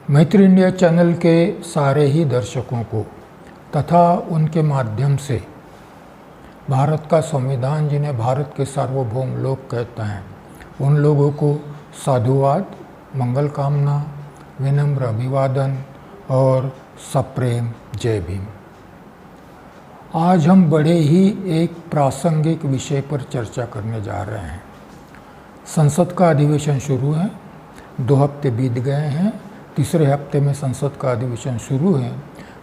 मैत्री India channel के सारे ही दर्शकों को तथा उनके माध्यम से भारत का संविधान, जिन्हें भारत के सार्वभौम लोग कहते हैं, उन लोगों को साधुवाद, मंगल कामना, विनम्र अभिवादन और सप्रेम जय भीम। आज हम बड़े ही एक प्रासंगिक विषय पर चर्चा करने जा रहे हैं। संसद का अधिवेशन शुरू है, 2 हफ्ते बीत गए हैं, तीसरे हफ्ते में संसद का अधिवेशन शुरू है।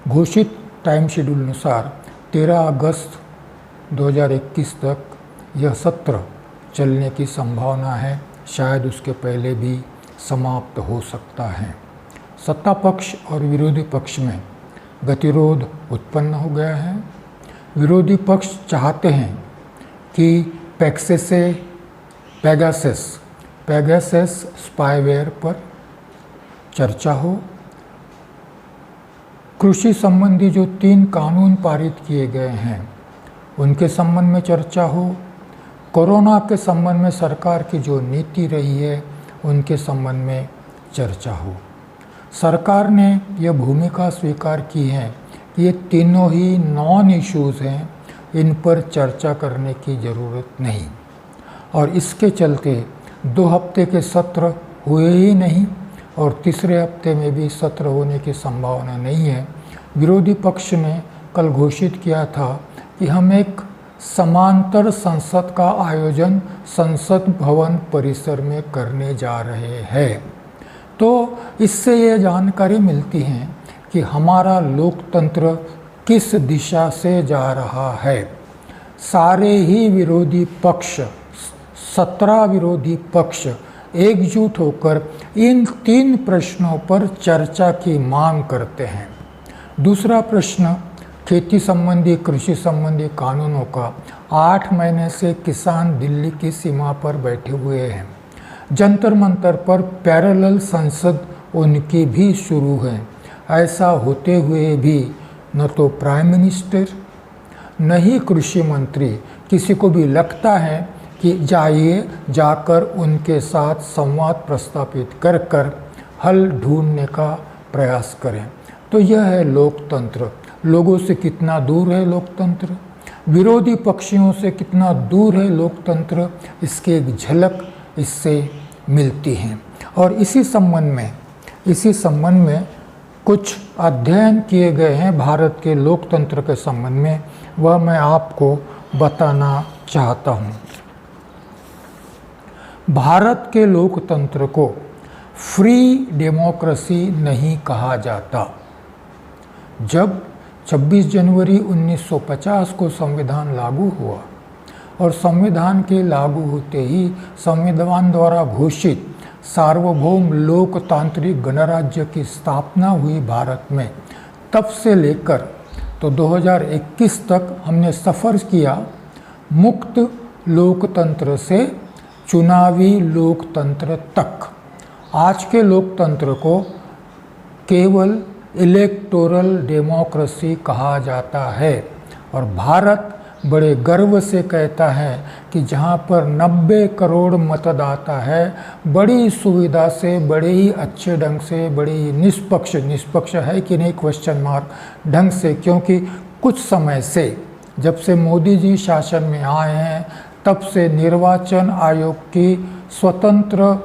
घोषित टाइम शेड्यूल अनुसार 13 अगस्त 2021 तक यह सत्र चलने की संभावना है, शायद उसके पहले भी समाप्त हो सकता है। सत्ता पक्ष और विरोधी पक्ष में गतिरोध उत्पन्न हो गया है। विरोधी पक्ष चाहते हैं कि पेगासस स्पाईवेयर पर चर्चा हो। कृषि संबंधी जो 3 कानून पारित किए गए हैं उनके संबंध में चर्चा हो। कोरोना के संबंध में सरकार की जो नीति रही है उनके संबंध में चर्चा हो। सरकार ने यह भूमिका स्वीकार की है कि ये तीनों ही नॉन इश्यूज़ हैं, इन पर चर्चा करने की ज़रूरत नहीं, और इसके चलते 2 हफ्ते के सत्र हुए ही नहीं और तीसरे हफ्ते में भी सत्र होने की संभावना नहीं है। विरोधी पक्ष ने कल घोषित किया था कि हम एक समांतर संसद का आयोजन संसद भवन परिसर में करने जा रहे हैं। तो इससे ये जानकारी मिलती है कि हमारा लोकतंत्र किस दिशा से जा रहा है। सारे ही विरोधी पक्ष, 17 विरोधी पक्ष एकजुट होकर इन 3 प्रश्नों पर चर्चा की मांग करते हैं। दूसरा प्रश्न खेती संबंधी, कृषि संबंधी कानूनों का। 8 महीने से किसान दिल्ली की सीमा पर बैठे हुए हैं। जंतर मंतर पर पैरेलल संसद उनकी भी शुरू है। ऐसा होते हुए भी न तो प्राइम मिनिस्टर न ही कृषि मंत्री किसी को भी लगता है कि जाकर उनके साथ संवाद प्रस्तापित कर हल ढूंढने का प्रयास करें। तो यह है लोकतंत्र। लोगों से कितना दूर है लोकतंत्र, विरोधी पक्षियों से कितना दूर है लोकतंत्र, इसकी एक झलक इससे मिलती है। और इसी संबंध में कुछ अध्ययन किए गए हैं भारत के लोकतंत्र के संबंध में, वह मैं आपको बताना चाहता हूँ। भारत के लोकतंत्र को फ्री डेमोक्रेसी नहीं कहा जाता। जब 26 जनवरी 1950 को संविधान लागू हुआ और संविधान के लागू होते ही संविधान द्वारा घोषित सार्वभौम लोकतांत्रिक गणराज्य की स्थापना हुई भारत में, तब से लेकर तो 2021 तक हमने सफ़र किया मुक्त लोकतंत्र से चुनावी लोकतंत्र तक। आज के लोकतंत्र को केवल इलेक्टोरल डेमोक्रेसी कहा जाता है और भारत बड़े गर्व से कहता है कि जहाँ पर 90 करोड़ मतदाता है, बड़ी सुविधा से, बड़े ही अच्छे ढंग से, बड़े ही निष्पक्ष है कि नहीं क्वेश्चन मार्क ढंग से, क्योंकि कुछ समय से जब से मोदी जी शासन में आए हैं तब से निर्वाचन आयोग की स्वतंत्र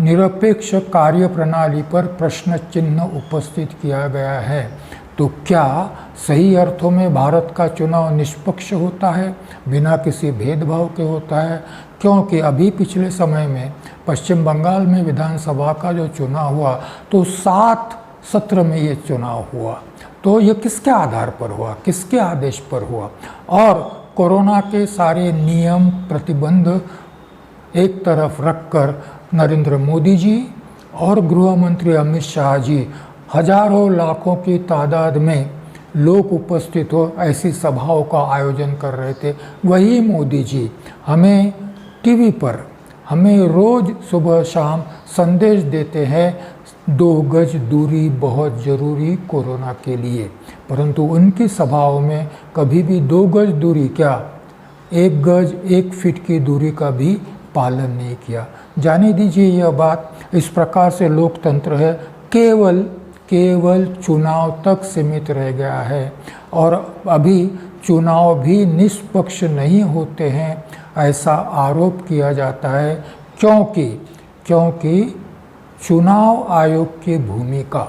निरपेक्ष कार्य प्रणाली पर प्रश्न चिन्ह उपस्थित किया गया है। तो क्या सही अर्थों में भारत का चुनाव निष्पक्ष होता है, बिना किसी भेदभाव के होता है? क्योंकि अभी पिछले समय में पश्चिम बंगाल में विधानसभा का जो चुनाव हुआ तो 7 सत्र में ये चुनाव हुआ। तो ये किसके आधार पर हुआ, किसके आदेश पर हुआ? और कोरोना के सारे नियम प्रतिबंध एक तरफ रखकर नरेंद्र मोदी जी और गृह मंत्री अमित शाह जी हजारों लाखों की तादाद में लोग उपस्थित हो ऐसी सभाओं का आयोजन कर रहे थे। वही मोदी जी हमें टीवी पर हमें रोज़ सुबह शाम संदेश देते हैं 2 गज दूरी बहुत ज़रूरी कोरोना के लिए, परंतु उनकी सभाओं में कभी भी 2 गज दूरी क्या, 1 गज 1 फीट की दूरी का भी पालन नहीं किया। जाने दीजिए यह बात। इस प्रकार से लोकतंत्र है केवल केवल चुनाव तक सीमित रह गया है और अभी चुनाव भी निष्पक्ष नहीं होते हैं, ऐसा आरोप किया जाता है। क्योंकि चुनाव आयोग की भूमिका,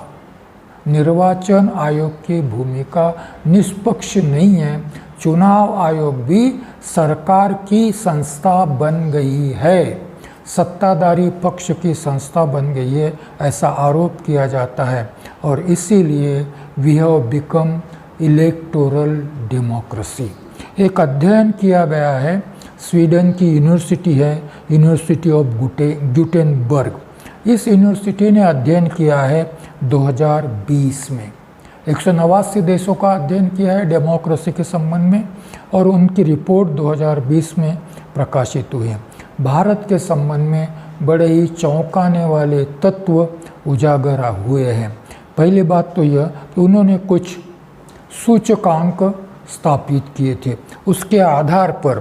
निर्वाचन आयोग की भूमिका निष्पक्ष नहीं है। चुनाव आयोग भी सरकार की संस्था बन गई है, सत्ताधारी पक्ष की संस्था बन गई है, ऐसा आरोप किया जाता है। और इसीलिए we have become electoral democracy. एक अध्ययन किया गया है, स्वीडन की यूनिवर्सिटी है, यूनिवर्सिटी ऑफ गुटेनबर्ग। इस यूनिवर्सिटी ने अध्ययन किया है 2020 में, 189 देशों का अध्ययन किया है डेमोक्रेसी के संबंध में, और उनकी रिपोर्ट 2020 में प्रकाशित हुई है। भारत के संबंध में बड़े ही चौंकाने वाले तत्व उजागर हुए हैं। पहली बात तो यह कि उन्होंने कुछ सूचकांक स्थापित किए थे। उसके आधार पर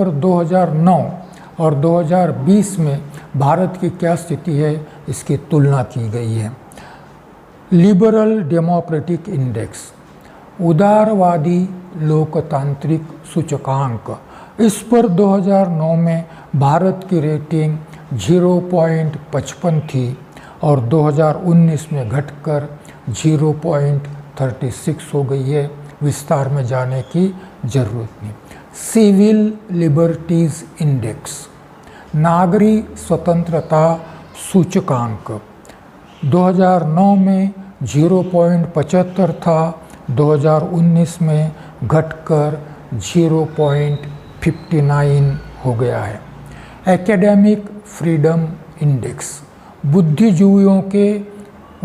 2009 और 2020 में भारत की क्या स्थिति है, इसकी तुलना की गई है। लिबरल डेमोक्रेटिक इंडेक्स, उदारवादी लोकतांत्रिक सूचकांक, इस पर 2009 में भारत की रेटिंग 0.55 थी और 2019 में घटकर 0.36 हो गई है। विस्तार में जाने की ज़रूरत नहीं। सिविल लिबर्टीज़ इंडेक्स, नागरिक स्वतंत्रता सूचकांक, 2009 में 0.75 था, 2019 में घटकर 0.59 हो गया है। एकेडमिक फ्रीडम इंडेक्स, बुद्धिजीवियों के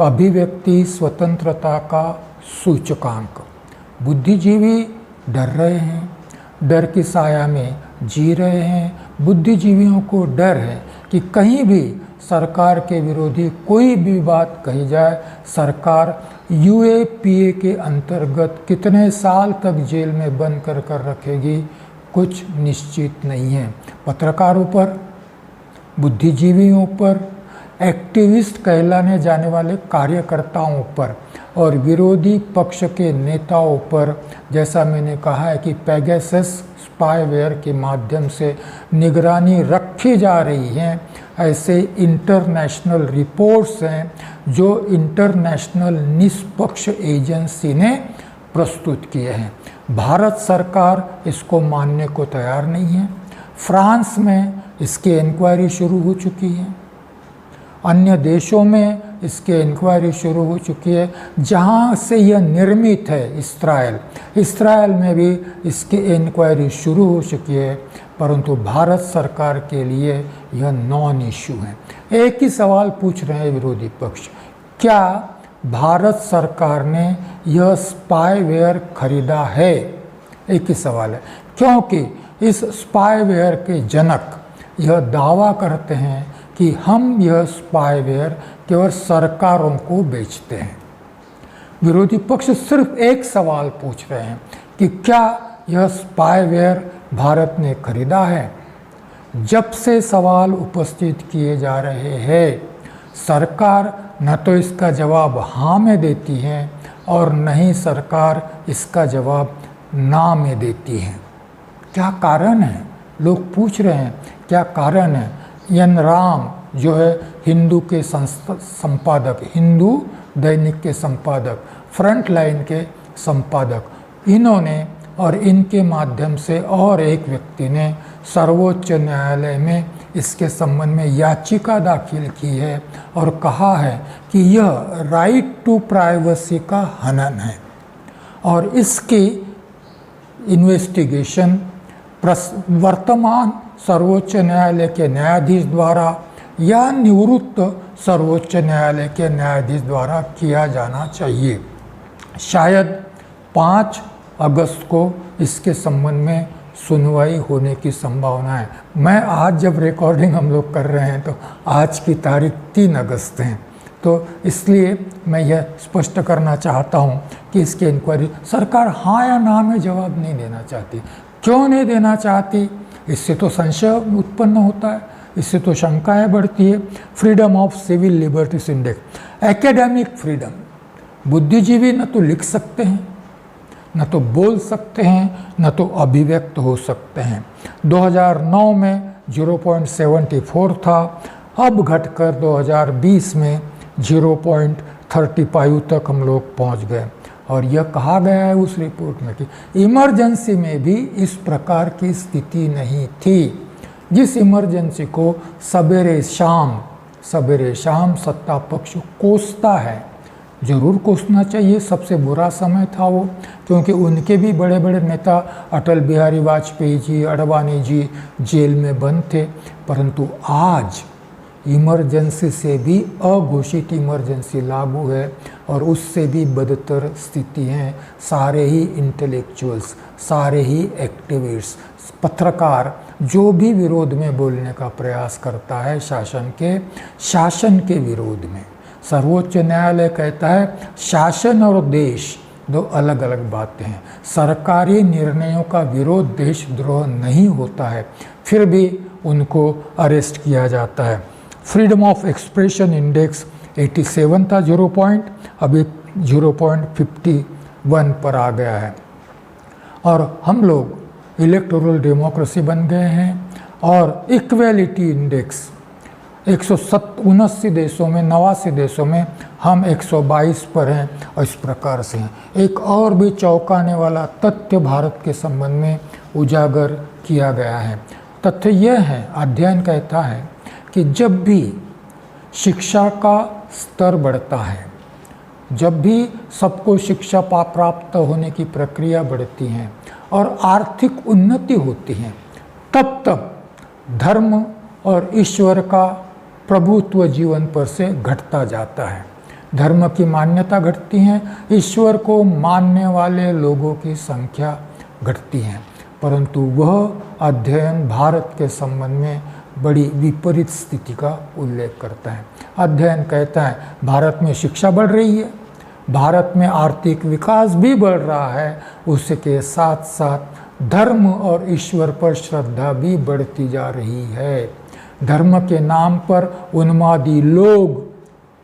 अभिव्यक्ति स्वतंत्रता का सूचकांक। बुद्धिजीवी डर रहे हैं, डर की साया में जी रहे हैं। बुद्धिजीवियों को डर है कि कहीं भी सरकार के विरोधी कोई भी बात कही जाए, सरकार UAPA के अंतर्गत कितने साल तक जेल में बंद कर रखेगी, कुछ निश्चित नहीं है। पत्रकारों पर, बुद्धिजीवियों पर, एक्टिविस्ट कहलाने जाने वाले कार्यकर्ताओं पर और विरोधी पक्ष के नेताओं पर, जैसा मैंने कहा है कि पेगासस स्पाईवेयर के माध्यम से निगरानी रखी जा रही है, ऐसे इंटरनेशनल रिपोर्ट्स हैं जो इंटरनेशनल निष्पक्ष एजेंसी ने प्रस्तुत किए हैं। भारत सरकार इसको मानने को तैयार नहीं है। फ्रांस में इसकी इंक्वायरी शुरू हो चुकी है, अन्य देशों में इसके इंक्वायरी शुरू हो चुकी है। जहाँ से यह निर्मित है, इसराइल में भी इसकी इंक्वायरी शुरू हो चुकी है, परंतु भारत सरकार के लिए यह नॉन इश्यू है। एक ही सवाल पूछ रहे हैं विरोधी पक्ष, क्या भारत सरकार ने यह स्पाईवेयर खरीदा है? एक ही सवाल है, क्योंकि इस स्पाईवेयर के जनक यह दावा करते हैं कि हम यह स्पाईवेयर केवल सरकारों को बेचते हैं। विरोधी पक्ष सिर्फ एक सवाल पूछ रहे हैं कि क्या यह स्पाईवेयर भारत ने खरीदा है? जब से सवाल उपस्थित किए जा रहे हैं, सरकार न तो इसका जवाब हाँ में देती है और न ही सरकार इसका जवाब ना में देती है। क्या कारण है? लोग पूछ रहे हैं क्या कारण है। एन राम जो है हिंदू के संपादक, हिंदू दैनिक के संपादक, फ्रंट लाइन के संपादक, इन्होंने और इनके माध्यम से और एक व्यक्ति ने सर्वोच्च न्यायालय में इसके संबंध में याचिका दाखिल की है और कहा है कि यह राइट टू प्राइवेसी का हनन है और इसकी इन्वेस्टिगेशन वर्तमान सर्वोच्च न्यायालय के न्यायाधीश द्वारा या निवृत्त सर्वोच्च न्यायालय के न्यायाधीश द्वारा किया जाना चाहिए। शायद 5 अगस्त को इसके संबंध में सुनवाई होने की संभावना है। मैं आज जब रिकॉर्डिंग हम लोग कर रहे हैं तो आज की तारीख 3 अगस्त है, तो इसलिए मैं यह स्पष्ट करना चाहता हूं कि इसकी इंक्वायरी सरकार हाँ या ना में जवाब नहीं देना चाहती। क्यों नहीं देना चाहती? इससे तो संशय उत्पन्न होता है। इससे तो शंकाएं बढ़ती है। Freedom of civil liberties index, academic freedom, बुद्धिजीवी न तो लिख सकते हैं, न तो बोल सकते हैं, न तो अभिव्यक्त हो सकते हैं। 2009 में 0.74 था, अब घटकर 2020 में 0.35 तक हम लोग पहुंच गए। और यह कहा गया है उस रिपोर्ट में कि इमरजेंसी में भी इस प्रकार की स्थिति नहीं थी, जिस इमरजेंसी को सवेरे शाम सत्ता पक्ष कोसता है। जरूर कोसना चाहिए, सबसे बुरा समय था वो, क्योंकि उनके भी बड़े बड़े नेता अटल बिहारी वाजपेयी जी, अडवाणी जी जेल में बंद थे। परंतु आज इमरजेंसी से भी अघोषित इमरजेंसी लागू है और उससे भी बदतर स्थिति है। सारे ही इंटेलेक्चुअल्स, सारे ही एक्टिविस्ट्स, पत्रकार जो भी विरोध में बोलने का प्रयास करता है शासन के विरोध में। सर्वोच्च न्यायालय कहता है शासन और देश दो अलग अलग बातें हैं। सरकारी निर्णयों का विरोध देशद्रोह नहीं होता है, फिर भी उनको अरेस्ट किया जाता है। फ्रीडम ऑफ एक्सप्रेशन इंडेक्स 87 था 0 पॉइंट, अभी 0.51 पर आ गया है। और हम लोग इलेक्टोरल डेमोक्रेसी बन गए हैं। और इक्वेलिटी इंडेक्स 179 देशों में, 89 देशों में हम 122 पर हैं और इस प्रकार से हैं। एक और भी चौंकाने वाला तथ्य भारत के संबंध में उजागर किया गया है। तथ्य यह है, अध्ययन कहता है कि जब भी शिक्षा का स्तर बढ़ता है, जब भी सबको शिक्षा प्राप्त होने की प्रक्रिया बढ़ती है और आर्थिक उन्नति होती है, तब धर्म और ईश्वर का प्रभुत्व जीवन पर से घटता जाता है। धर्म की मान्यता घटती है, ईश्वर को मानने वाले लोगों की संख्या घटती है। परंतु वह अध्ययन भारत के संबंध में बड़ी विपरीत स्थिति का उल्लेख करता है। अध्ययन कहता है भारत में शिक्षा बढ़ रही है, भारत में आर्थिक विकास भी बढ़ रहा है, उसके साथ साथ धर्म और ईश्वर पर श्रद्धा भी बढ़ती जा रही है। धर्म के नाम पर उन्मादी लोग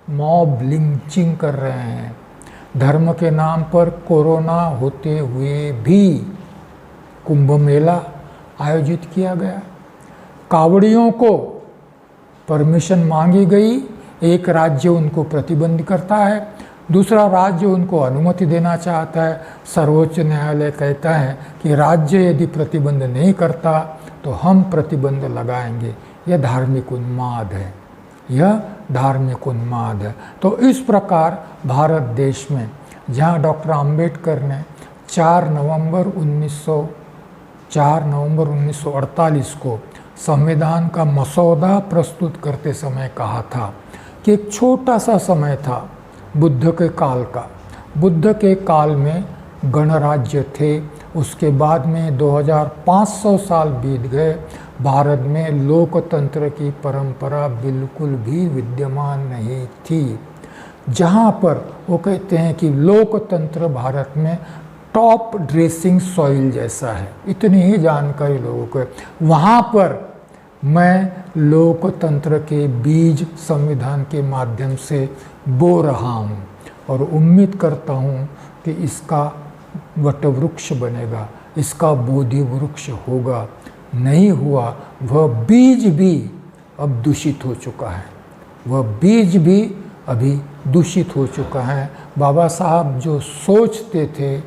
मॉब लिंचिंग कर रहे हैं। धर्म के नाम पर कोरोना होते हुए भी कुंभ मेला आयोजित किया गया। कावड़ियों को परमिशन मांगी गई, एक राज्य उनको प्रतिबंध करता है, दूसरा राज्य उनको अनुमति देना चाहता है। सर्वोच्च न्यायालय कहता है कि राज्य यदि प्रतिबंध नहीं करता तो हम प्रतिबंध लगाएंगे। यह धार्मिक उन्माद है, यह धार्मिक उन्माद है। तो इस प्रकार भारत देश में जहाँ डॉक्टर अंबेडकर ने 4 नवंबर 1948 को संविधान का मसौदा प्रस्तुत करते समय कहा था कि एक छोटा सा समय था बुद्ध के काल का। बुद्ध के काल में गणराज्य थे, उसके बाद में 2500 साल बीत गए, भारत में लोकतंत्र की परंपरा बिल्कुल भी विद्यमान नहीं थी। जहाँ पर वो कहते हैं कि लोकतंत्र भारत में टॉप ड्रेसिंग सॉइल जैसा है, इतनी ही जानकारी लोगों को, वहाँ पर मैं लोकतंत्र के बीज संविधान के माध्यम से बो रहा हूँ और उम्मीद करता हूँ कि इसका वटवृक्ष बनेगा, इसका बोधि वृक्ष होगा। नहीं हुआ, वह बीज भी अब दूषित हो चुका है, वह बीज भी अभी दूषित हो चुका है। बाबा साहब जो सोचते थे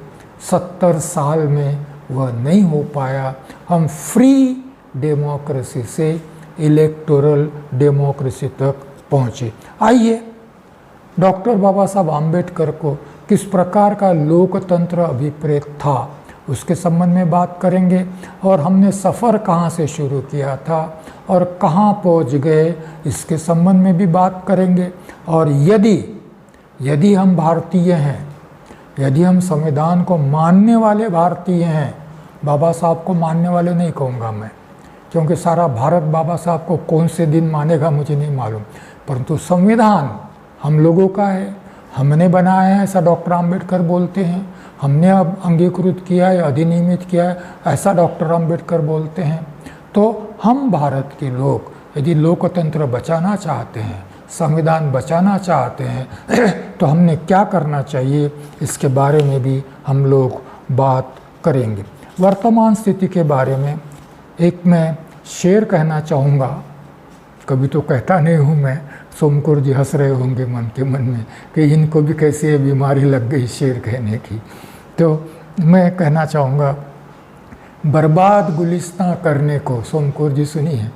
70 साल में वह नहीं हो पाया। हम फ्री डेमोक्रेसी से इलेक्टोरल डेमोक्रेसी तक पहुँचे। आइए डॉक्टर बाबा साहब आम्बेडकर को किस प्रकार का लोकतंत्र अभिप्रेत था उसके संबंध में बात करेंगे, और हमने सफ़र कहाँ से शुरू किया था और कहाँ पहुँच गए इसके संबंध में भी बात करेंगे। और यदि हम भारतीय हैं, यदि हम संविधान को मानने वाले भारतीय हैं, बाबा साहब को मानने वाले नहीं कहूँगा मैं, क्योंकि सारा भारत बाबा साहब को कौन से दिन मानेगा मुझे नहीं मालूम, परंतु संविधान हम लोगों का है, हमने बनाया है, ऐसा डॉक्टर आम्बेडकर बोलते हैं। हमने अब अंगीकृत किया है, अधिनियमित किया है, ऐसा डॉक्टर आम्बेडकर बोलते हैं। तो हम भारत के लोग यदि लोकतंत्र बचाना चाहते हैं, संविधान बचाना चाहते हैं तो हमने क्या करना चाहिए, इसके बारे में भी हम लोग बात करेंगे। वर्तमान स्थिति के बारे में एक मैं शेर कहना चाहूँगा, कभी तो कहता नहीं हूँ मैं, सोमकुर जी हंस रहे होंगे मन के मन में कि इनको भी कैसे ये बीमारी लग गई शेर कहने की। तो मैं कहना चाहूँगा, बर्बाद गुलिस्तां करने को, सोमकुर जी सुनी है,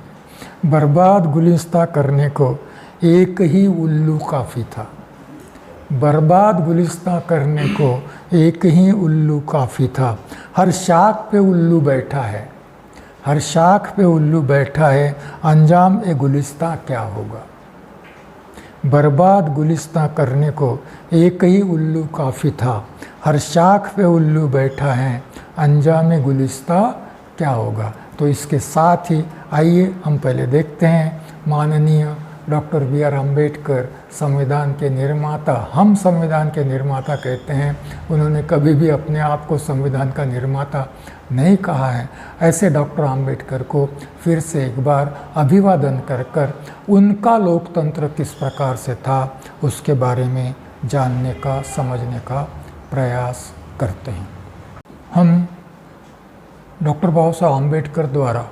बर्बाद गुलिस्तां करने को एक ही उल्लू काफ़ी था। बर्बाद गुलिस्तां करने को एक ही उल्लू काफ़ी था। हर शाख पे उल्लू बैठा है, हर शाख पे उल्लू बैठा है, अंजाम ए गुलिस्तां क्या होगा। बर्बाद गुलिस्तां करने को एक ही उल्लू काफ़ी था, हर शाख पे उल्लू बैठा है, अंजाम ए गुलिस्तां क्या होगा। तो इसके साथ ही आइए हम पहले देखते हैं माननीय डॉक्टर बी.आर. अम्बेडकर, संविधान के निर्माता, हम संविधान के निर्माता कहते हैं, उन्होंने कभी भी अपने आप को संविधान का निर्माता नहीं कहा है। ऐसे डॉक्टर अम्बेडकर को फिर से एक बार अभिवादन कर कर उनका लोकतंत्र किस प्रकार से था उसके बारे में जानने का, समझने का प्रयास करते हैं। हम डॉक्टर बाबा साहब अम्बेडकर द्वारा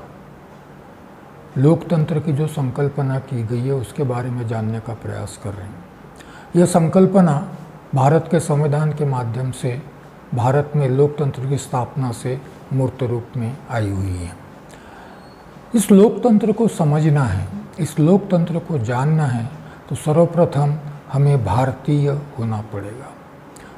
लोकतंत्र की जो संकल्पना की गई है उसके बारे में जानने का प्रयास कर रहे हैं। यह संकल्पना भारत के संविधान के माध्यम से भारत में लोकतंत्र की स्थापना से मूर्त रूप में आई हुई है। इस लोकतंत्र को समझना है, इस लोकतंत्र को जानना है तो सर्वप्रथम हमें भारतीय होना पड़ेगा।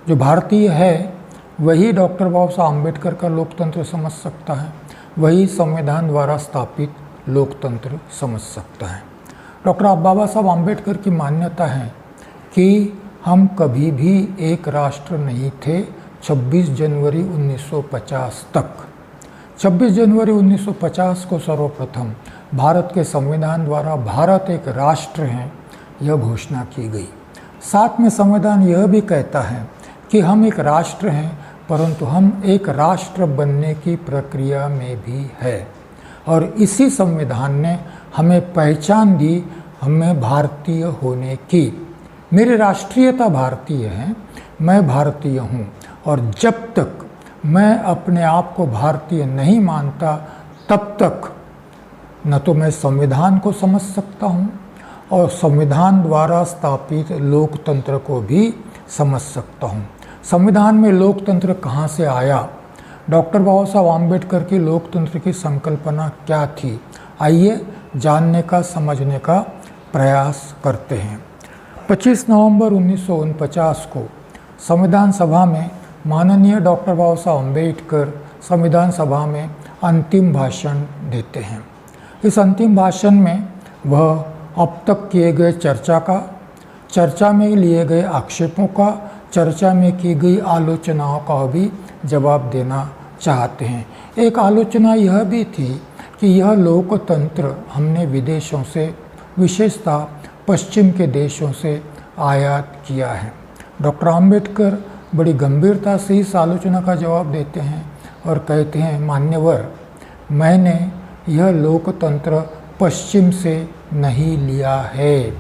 जो भारतीय है वही डॉक्टर बाबा साहब अम्बेडकर का लोकतंत्र समझ सकता है, वही संविधान द्वारा स्थापित लोकतंत्र समझ सकता है। डॉक्टर बाबा साहब अम्बेडकर की मान्यता है कि हम कभी भी एक राष्ट्र नहीं थे 26 जनवरी 1950 तक। 26 जनवरी 1950 को सर्वप्रथम भारत के संविधान द्वारा भारत एक राष्ट्र है यह घोषणा की गई। साथ में संविधान यह भी कहता है कि हम एक राष्ट्र हैं, परंतु हम एक राष्ट्र बनने की प्रक्रिया में भी है। और इसी संविधान ने हमें पहचान दी, हमें भारतीय होने की। मेरी राष्ट्रीयता भारतीय है, मैं भारतीय हूँ, और जब तक मैं अपने आप को भारतीय नहीं मानता तब तक न तो मैं संविधान को समझ सकता हूँ और संविधान द्वारा स्थापित लोकतंत्र को भी समझ सकता हूँ। संविधान में लोकतंत्र कहाँ से आया, डॉक्टर बाबा साहब अम्बेडकर की लोकतंत्र की संकल्पना क्या थी, आइए जानने का, समझने का प्रयास करते हैं। 25 नवंबर 1949 को संविधान सभा में माननीय डॉक्टर बाबा साहब अम्बेडकर संविधान सभा में अंतिम भाषण देते हैं। इस अंतिम भाषण में वह अब तक किए गए चर्चा में लिए गए आक्षेपों का, चर्चा में की गई आलोचनाओं का भी जवाब देना चाहते हैं। एक आलोचना यह भी थी कि यह लोकतंत्र हमने विदेशों से, विशेषतः पश्चिम के देशों से आयात किया है। डॉक्टर अम्बेडकर बड़ी गंभीरता से इस आलोचना का जवाब देते हैं और कहते हैं, मान्यवर, मैंने यह लोकतंत्र पश्चिम से नहीं लिया है,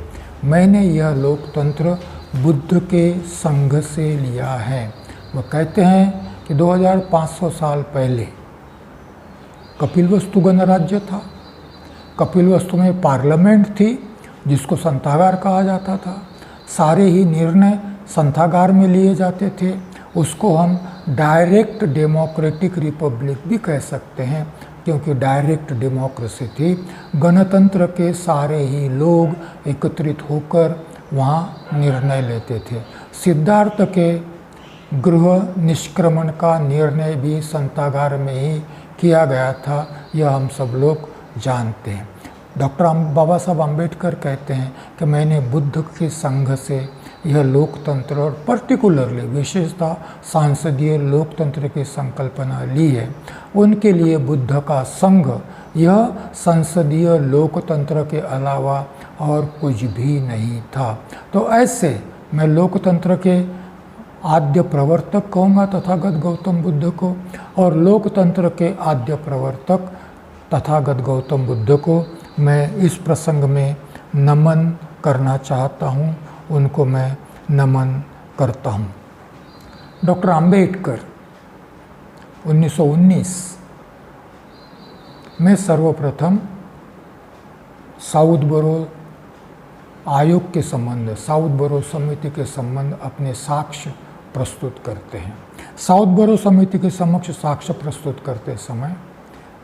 मैंने यह लोकतंत्र बुद्ध के संघ से लिया है। वह कहते हैं कि 2500 साल पहले कपिलवस्तु गणराज्य था। कपिलवस्तु में पार्लियामेंट थी जिसको संथागार कहा जाता था। सारे ही निर्णय संथागार में लिए जाते थे। उसको हम डायरेक्ट डेमोक्रेटिक रिपब्लिक भी कह सकते हैं, क्योंकि डायरेक्ट डेमोक्रेसी थी। गणतंत्र के सारे ही लोग एकत्रित होकर वहाँ निर्णय लेते थे। सिद्धार्थ के गृह निष्क्रमण का निर्णय भी संथागार में ही किया गया था, यह हम सब लोग जानते हैं। डॉक्टर बाबा साहब अम्बेडकर कहते हैं कि मैंने बुद्ध के संघ से यह लोकतंत्र और पर्टिकुलरली विशेषतः सांसदीय लोकतंत्र की संकल्पना ली है। उनके लिए बुद्ध का संघ यह संसदीय लोकतंत्र के अलावा और कुछ भी नहीं था। तो ऐसे मैं लोकतंत्र के आद्य प्रवर्तक कहूँगा तथागत गौतम बुद्ध को, और लोकतंत्र के आद्य प्रवर्तक तथागत गौतम बुद्ध को मैं इस प्रसंग में नमन करना चाहता हूँ, उनको मैं नमन करता हूँ। डॉक्टर अंबेडकर 1919 में सर्वप्रथम साउथ बरो आयोग के संबंध, साउथ बरो समिति के संबंध अपने साक्ष्य प्रस्तुत करते हैं। साउथ बरो समिति के समक्ष साक्ष्य प्रस्तुत करते समय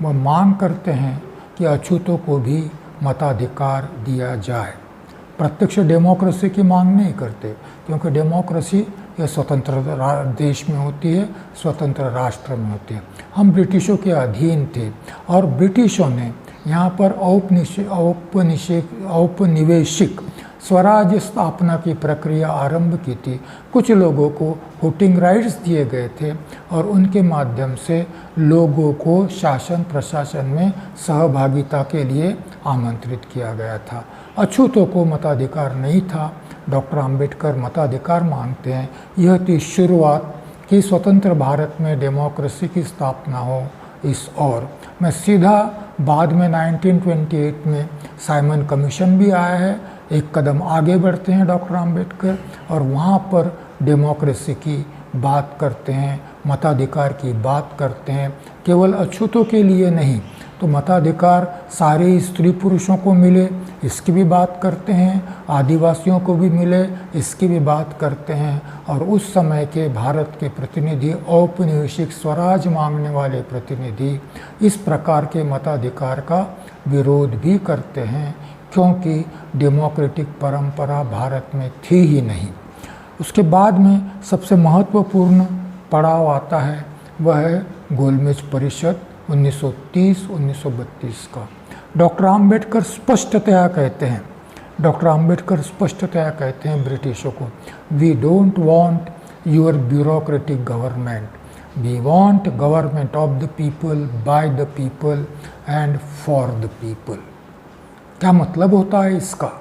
वह मांग करते हैं कि अछूतों को भी मताधिकार दिया जाए। प्रत्यक्ष डेमोक्रेसी की मांग नहीं करते, क्योंकि डेमोक्रेसी यह स्वतंत्र देश में होती है, स्वतंत्र राष्ट्र में होती है। हम ब्रिटिशों के अधीन थे और ब्रिटिशों ने यहाँ पर औपनिवेशिक स्वराज्य स्थापना की प्रक्रिया आरंभ की थी। कुछ लोगों को वोटिंग राइट्स दिए गए थे और उनके माध्यम से लोगों को शासन प्रशासन में सहभागिता के लिए आमंत्रित किया गया था। अछूतों को मताधिकार नहीं था। डॉक्टर अंबेडकर मताधिकार मांगते हैं। यह थी शुरुआत कि स्वतंत्र भारत में डेमोक्रेसी की स्थापना हो। इस और मैं सीधा बाद में 1928 में साइमन कमीशन भी आया है, एक कदम आगे बढ़ते हैं डॉक्टर अंबेडकर और वहाँ पर डेमोक्रेसी की बात करते हैं, मताधिकार की बात करते हैं। केवल अछूतों के लिए नहीं, तो मताधिकार सारे स्त्री पुरुषों को मिले, इसकी भी बात करते हैं। आदिवासियों को भी मिले, इसकी भी बात करते हैं। और उस समय के भारत के प्रतिनिधि, औपनिवेशिक स्वराज मांगने वाले प्रतिनिधि, इस प्रकार के मताधिकार का विरोध भी करते हैं, क्योंकि डेमोक्रेटिक परंपरा भारत में थी ही नहीं। उसके बाद में सबसे महत्वपूर्ण पड़ाव आता है, वह है गोलमेज परिषद 1930-1932 का। डॉक्टर अंबेडकर स्पष्टतया कहते हैं ब्रिटिशों को, we don't want your bureaucratic government, we want government of the people, by the people and for the people. क्या मतलब होता है इसका?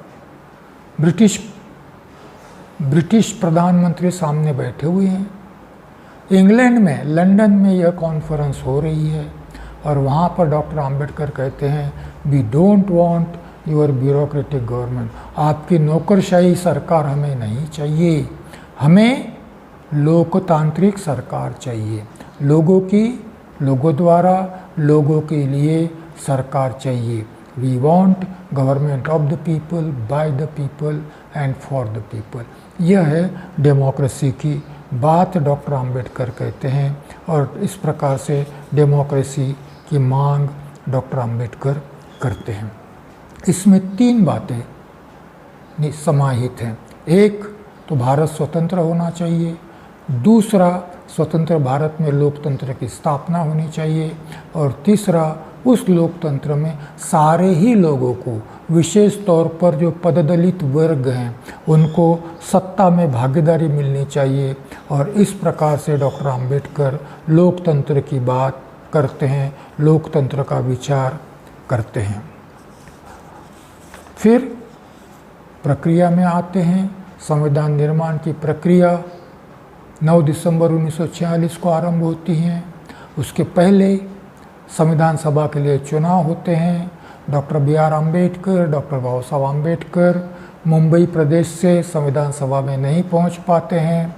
ब्रिटिश प्रधानमंत्री सामने बैठे हुए हैं। इंग्लैंड में, लंदन में यह कॉन्फ्रेंस हो रही है और वहाँ पर डॉक्टर अंबेडकर कहते हैं, we don't want your bureaucratic government, आपकी नौकरशाही सरकार हमें नहीं चाहिए, हमें लोकतांत्रिक सरकार चाहिए। लोगों द्वारा लोगों के लिए सरकार चाहिए। We want government of the people, by the people and for the people. यह है डेमोक्रेसी की बात, डॉक्टर अंबेडकर कहते हैं। और इस प्रकार से डेमोक्रेसी की मांग डॉक्टर अंबेडकर करते हैं। इसमें 3 बातें समाहित हैं। एक तो भारत स्वतंत्र होना चाहिए, दूसरा स्वतंत्र भारत में लोकतंत्र की स्थापना होनी चाहिए, और तीसरा उस लोकतंत्र में सारे ही लोगों को, विशेष तौर पर जो पददलित वर्ग हैं, उनको सत्ता में भागीदारी मिलनी चाहिए। और इस प्रकार से डॉक्टर अंबेडकर लोकतंत्र की बात करते हैं, लोकतंत्र का विचार करते हैं। फिर प्रक्रिया में आते हैं। संविधान निर्माण की प्रक्रिया 9 दिसंबर 1946 को आरंभ होती है। उसके पहले संविधान सभा के लिए चुनाव होते हैं। डॉक्टर BR अम्बेडकर, डॉक्टर बाबा साहब अम्बेडकर मुंबई प्रदेश से संविधान सभा में नहीं पहुंच पाते हैं।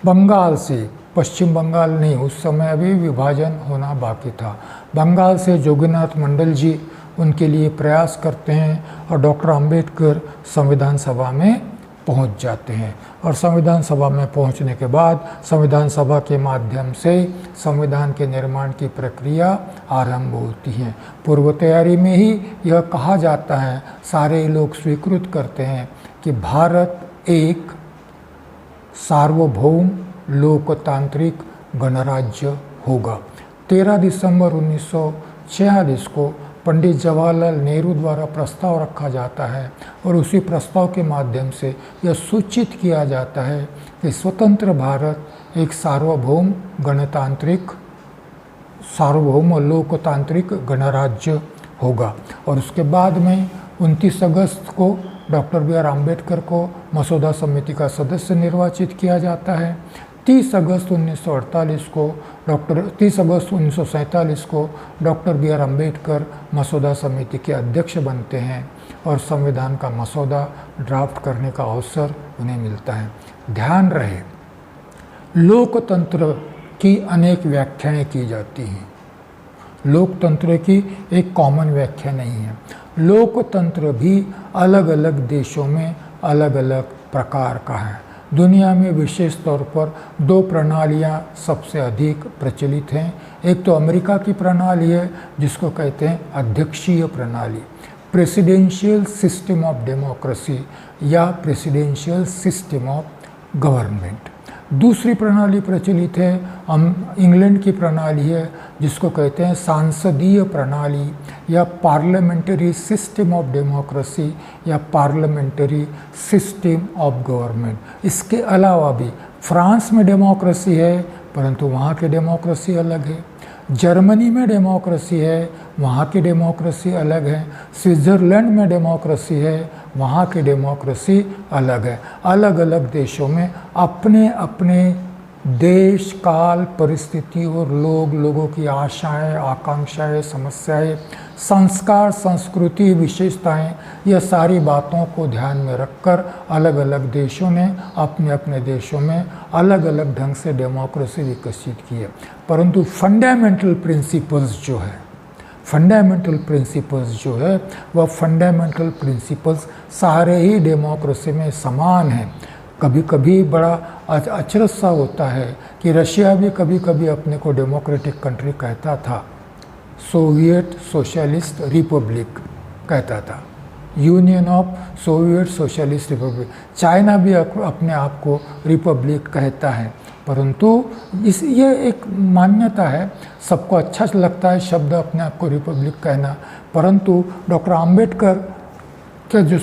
बंगाल से, पश्चिम बंगाल नहीं, उस समय अभी विभाजन होना बाकी था, बंगाल से जोगीनाथ मंडल जी उनके लिए प्रयास करते हैं और डॉक्टर अम्बेडकर संविधान सभा में पहुंच जाते हैं। और संविधान सभा में पहुंचने के बाद संविधान सभा के माध्यम से संविधान के निर्माण की प्रक्रिया आरंभ होती है। पूर्व तैयारी में ही यह कहा जाता है, सारे लोग स्वीकृत करते हैं कि भारत एक सार्वभौम लोकतांत्रिक गणराज्य होगा। 13 दिसंबर 1946 को पंडित जवाहरलाल नेहरू द्वारा प्रस्ताव रखा जाता है और उसी प्रस्ताव के माध्यम से यह सूचित किया जाता है कि स्वतंत्र भारत एक सार्वभौम लोकतांत्रिक गणराज्य होगा। और उसके बाद में 29 अगस्त को डॉक्टर BR अम्बेडकर को मसौदा समिति का सदस्य निर्वाचित किया जाता है। 30 अगस्त 1948 को 30 अगस्त 1947 को डॉक्टर बी आर अम्बेडकर मसौदा समिति के अध्यक्ष बनते हैं और संविधान का मसौदा ड्राफ्ट करने का अवसर उन्हें मिलता है। ध्यान रहे, लोकतंत्र की अनेक व्याख्याएं की जाती हैं। लोकतंत्र की एक कॉमन व्याख्या नहीं है। लोकतंत्र भी अलग अलग देशों में अलग अलग प्रकार का है। दुनिया में विशेष तौर पर 2 प्रणालियां सबसे अधिक प्रचलित हैं। एक तो अमेरिका की प्रणाली है जिसको कहते हैं अध्यक्षीय प्रणाली, प्रेसिडेंशियल सिस्टम ऑफ डेमोक्रेसी या प्रेसिडेंशियल सिस्टम ऑफ गवर्नमेंट। दूसरी प्रणाली प्रचलित है इंग्लैंड की प्रणाली है जिसको कहते हैं सांसदीय प्रणाली या पार्लियामेंट्री सिस्टम ऑफ डेमोक्रेसी या पार्लियामेंट्री सिस्टम ऑफ गवर्नमेंट। इसके अलावा भी फ्रांस में डेमोक्रेसी है परंतु वहाँ की डेमोक्रेसी अलग है। जर्मनी में डेमोक्रेसी है, वहाँ की डेमोक्रेसी अलग है। स्विट्ज़रलैंड में डेमोक्रेसी है, वहाँ की डेमोक्रेसी अलग है। अलग अलग देशों में अपने अपने देश, काल, परिस्थिति और लोगों की आशाएं, आकांक्षाएं, समस्याएं, संस्कार, संस्कृति, विशेषताएं, यह सारी बातों को ध्यान में रखकर अलग अलग देशों ने अपने अपने देशों में अलग अलग ढंग से डेमोक्रेसी विकसित की है। परंतु फंडामेंटल प्रिंसिपल्स जो है वह फंडामेंटल प्रिंसिपल्स सारे ही डेमोक्रेसी में समान हैं। कभी कभी बड़ा अचरज सा होता है कि रशिया भी कभी कभी अपने को डेमोक्रेटिक कंट्री कहता था, सोवियत सोशलिस्ट रिपब्लिक कहता था, union of Soviet socialist Republic. China भी अपने आप को रिपब्लिक कहता है, परंतु ये एक मान्यता है, सबको अच्छा लगता है शब्द अपने आप को रिपब्लिक कहना। परंतु डॉक्टर आम्बेडकर का जो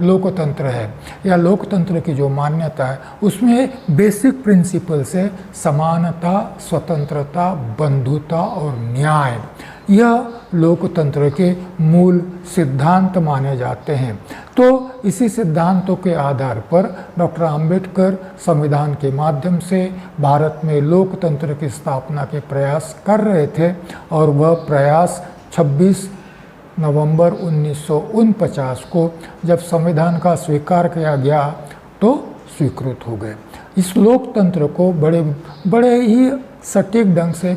लोकतंत्र है या लोकतंत्र की जो मान्यता है उसमें बेसिक प्रिंसिपल्स है समानता, स्वतंत्रता, बंधुता और न्याय। यह लोकतंत्र के मूल सिद्धांत माने जाते हैं। तो इसी सिद्धांतों के आधार पर डॉक्टर आम्बेडकर संविधान के माध्यम से भारत में लोकतंत्र की स्थापना के प्रयास कर रहे थे और वह प्रयास 26 नवंबर 1949 को जब संविधान का स्वीकार किया गया तो स्वीकृत हो गए। इस लोकतंत्र को बड़े ही सटीक ढंग से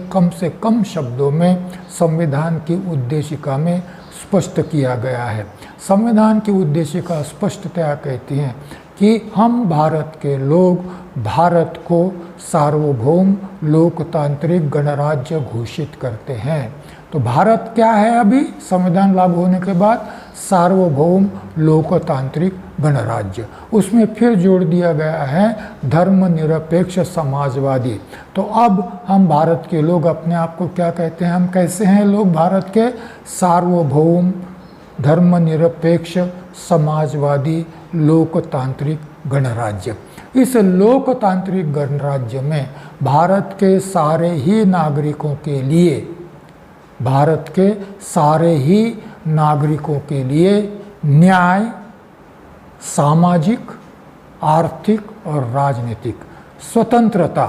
कम शब्दों में संविधान की उद्देशिका में स्पष्ट किया गया है। संविधान की उद्देशिका स्पष्टतया कहती है कि हम भारत के लोग भारत को सार्वभौम लोकतांत्रिक गणराज्य घोषित करते हैं। तो भारत क्या है अभी संविधान लागू होने के बाद? सार्वभौम लोकतांत्रिक गणराज्य। उसमें फिर जोड़ दिया गया है धर्मनिरपेक्ष समाजवादी। तो अब हम भारत के लोग अपने आप को क्या कहते हैं? हम कैसे हैं लोग भारत के? सार्वभौम धर्मनिरपेक्ष समाजवादी लोकतांत्रिक गणराज्य। इस लोकतांत्रिक गणराज्य में भारत के सारे ही नागरिकों के लिए न्याय, सामाजिक, आर्थिक और राजनीतिक स्वतंत्रता,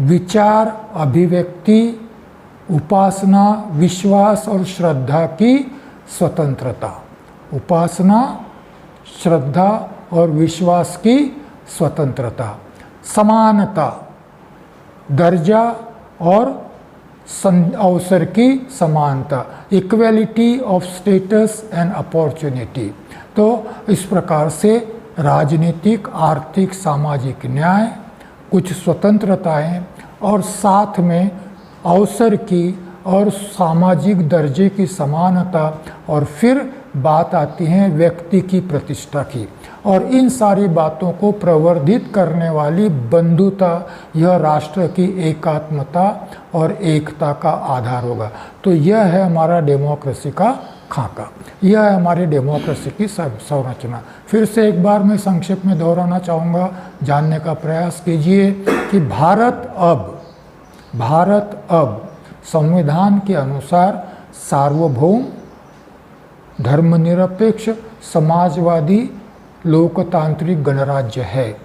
विचार, अभिव्यक्ति, उपासना, विश्वास और श्रद्धा की स्वतंत्रता, उपासना, श्रद्धा और विश्वास की स्वतंत्रता, समानता, दर्जा और अवसर की समानता, equality of status and opportunity. तो इस प्रकार से राजनीतिक, आर्थिक, सामाजिक न्याय, कुछ स्वतंत्रताएं और साथ में अवसर की और सामाजिक दर्जे की समानता, और फिर बात आती है व्यक्ति की प्रतिष्ठा की। और इन सारी बातों को प्रवर्धित करने वाली बंधुता, यह राष्ट्र की एकात्मता और एकता का आधार होगा। तो यह है हमारा डेमोक्रेसी का खाका, यह है हमारी डेमोक्रेसी की संरचना। फिर से एक बार मैं संक्षेप में दोहराना चाहूँगा, जानने का प्रयास कीजिए कि भारत अब संविधान के अनुसार सार्वभौम धर्मनिरपेक्ष समाजवादी लोकतांत्रिक गणराज्य है।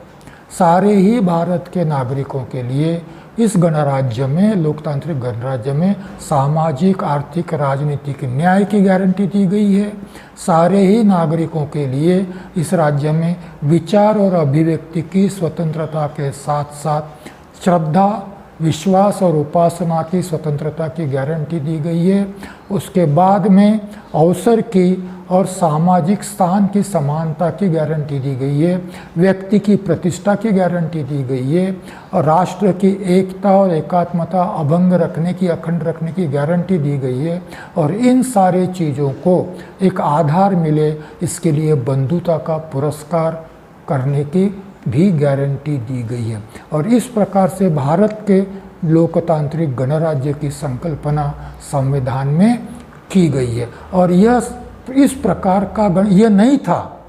सारे ही भारत के नागरिकों के लिए इस गणराज्य में, लोकतांत्रिक गणराज्य में सामाजिक, आर्थिक, राजनीतिक न्याय की गारंटी दी गई है। सारे ही नागरिकों के लिए इस राज्य में विचार और अभिव्यक्ति की स्वतंत्रता के साथ साथ श्रद्धा, विश्वास और उपासना की स्वतंत्रता की गारंटी दी गई है। उसके बाद में अवसर की और सामाजिक स्थान की समानता की गारंटी दी गई है, व्यक्ति की प्रतिष्ठा की गारंटी दी गई है और राष्ट्र की एकता और एकात्मता अभंग रखने की, अखंड रखने की गारंटी दी गई है। और इन सारे चीज़ों को एक आधार मिले, इसके लिए बंधुता का पुरस्कार करने की भी गारंटी दी गई है। और इस प्रकार से भारत के लोकतांत्रिक गणराज्य की संकल्पना संविधान में की गई है। और यह इस प्रकार का यह नहीं था,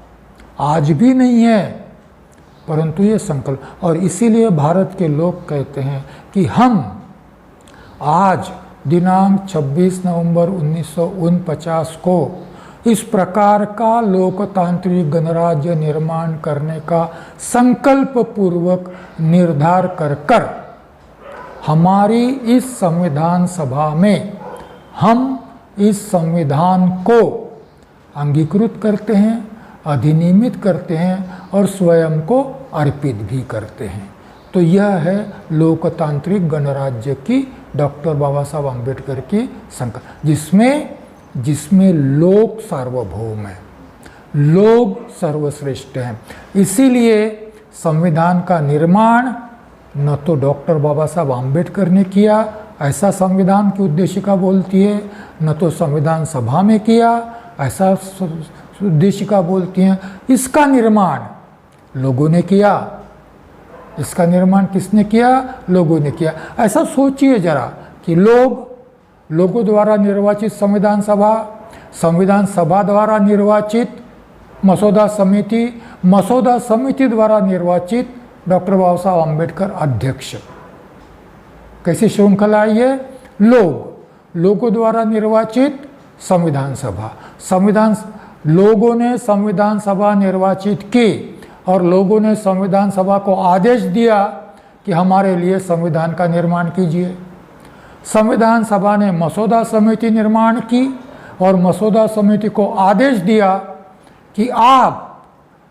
आज भी नहीं है, परंतु ये संकल्प, और इसीलिए भारत के लोग कहते हैं कि हम आज दिनांक 26 नवंबर 1949 को इस प्रकार का लोकतांत्रिक गणराज्य निर्माण करने का संकल्प पूर्वक निर्धार कर हमारी इस संविधान सभा में हम इस संविधान को अंगीकृत करते हैं, अधिनियमित करते हैं और स्वयं को अर्पित भी करते हैं। तो यह है लोकतांत्रिक गणराज्य की डॉक्टर बाबा साहब आम्बेडकर की संकल्प, जिसमें लोग सार्वभौम हैं, लोग सर्वश्रेष्ठ हैं। इसीलिए संविधान का निर्माण न तो डॉक्टर बाबा साहब आम्बेडकर ने किया, ऐसा संविधान की उद्देशिका बोलती है, न तो संविधान सभा में किया, ऐसा उद्देशिका बोलती हैं। इसका निर्माण लोगों ने किया। इसका निर्माण किसने किया? लोगों ने किया। ऐसा सोचिए जरा कि लोगों द्वारा निर्वाचित संविधान सभा द्वारा निर्वाचित मसौदा समिति द्वारा निर्वाचित डॉक्टर बाबा साहब आम्बेडकर अध्यक्ष। कैसी श्रृंखला आई है? लोगों द्वारा निर्वाचित लोगों ने संविधान सभा निर्वाचित की और लोगों ने संविधान सभा को आदेश दिया कि हमारे लिए संविधान का निर्माण कीजिए। संविधान सभा ने मसौदा समिति निर्माण की और मसौदा समिति को आदेश दिया कि आप